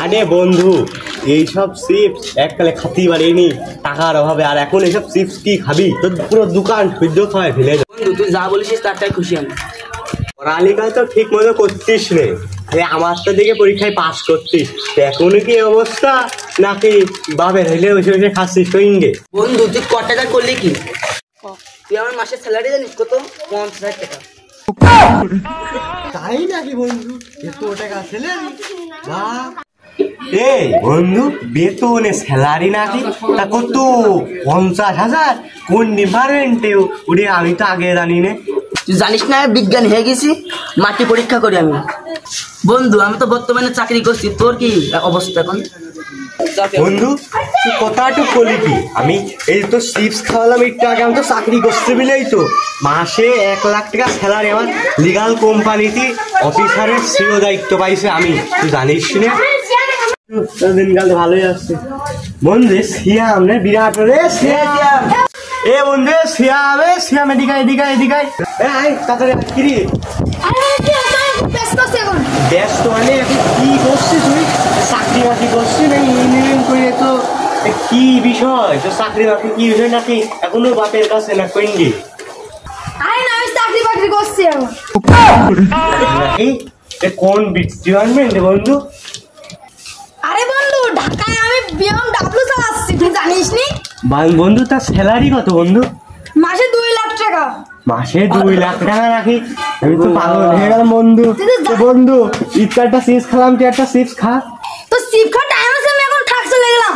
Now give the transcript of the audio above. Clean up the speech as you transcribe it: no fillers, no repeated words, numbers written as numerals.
আরে বন্ধু, এইসব চিপস এককালে খাতেই পারিনি টাকার অভাবে, আর এখন এইসব চিপস কি খাবি? তোর পুরো দোকান সহ্য খাওয়ায় ফেলে। বন্ধু তুই যা বলিস তারটাই খুশি আমি। পড়ালেখায় তো ঠিক মতো করতিস নে, আমার তো দিকে পরীক্ষায় পাস করতিস, এখন কি অবস্থা? নাকি বাপের হইলে বসে বসে খাচ্ছিস সঙ্গে? বন্ধু তুই ক টাকা করলি কি? তুই আমার মাসের স্যালারি জানিস কত? 50,000 টাকা। তাই নাকি বন্ধু? এত টাকা স্যালারি? এই বন্ধু, বেতনে স্যালারি নাকি? তা কত? 50,000? কোন ডিপার্টমেন্টেও? ওরে আমি তো আগে জানি না। তুই জানিস না বিজ্ঞান হয়ে গেছি, মাটি পরীক্ষা করি আমি। বন্ধু আমি তো বর্তমানে চাকরি করছি, তোর কি অবস্থা এখন? বন্ধু তুই কথাটুক বলি কি? আমি এই তো চিপস খাওয়ালাম একটু আগে, আমি তো চাকরি করতে বিলেই তো মাসে 1 লাখ টাকা স্যালারি আমার লিগাল কোম্পানিতে অফিসারের সিও দায়িত্ব পাইছে আমি, তুই জানিস না? দিনকাল ভালোই আসছে বন্ধু। সিয়াম রে বিরাট রে সিয়াম। এ বন্ধু সিয়াম, সিয়াম এদিকে এদিকে এদিকে তাড়াতাড়ি কিরি। ব্যস্ত মানে এখন কি করছিস তুই? চাকরি বাকরি করছিস না ইঞ্জিনিয়ারিং করে? তো কি বিষয় তো চাকরি বাকরি কি বিষয় নাকি এখনো বাপের কাছে না কইঙ্গি? চাকরি বাকরি করছি নাকি কোন ডিপার্টমেন্ট বন্ধু? আরে বন্ধু ঢাকায় আমি BMW চালাচ্ছি, তুই জানিস নি? বন্ধু তার স্যালারি কত বন্ধু? মাসে 2 লাখ টাকা। মাসে 2 লাখ টাকা নাকি? আমি তো পাগল হয়ে গেলাম বন্ধু। বন্ধু একটা চিপস খেলাম, তুই একটা চিপস খা। তো চিপ খাওয়ার টাইম আছে, আমি এখন থাক চলে গেলাম।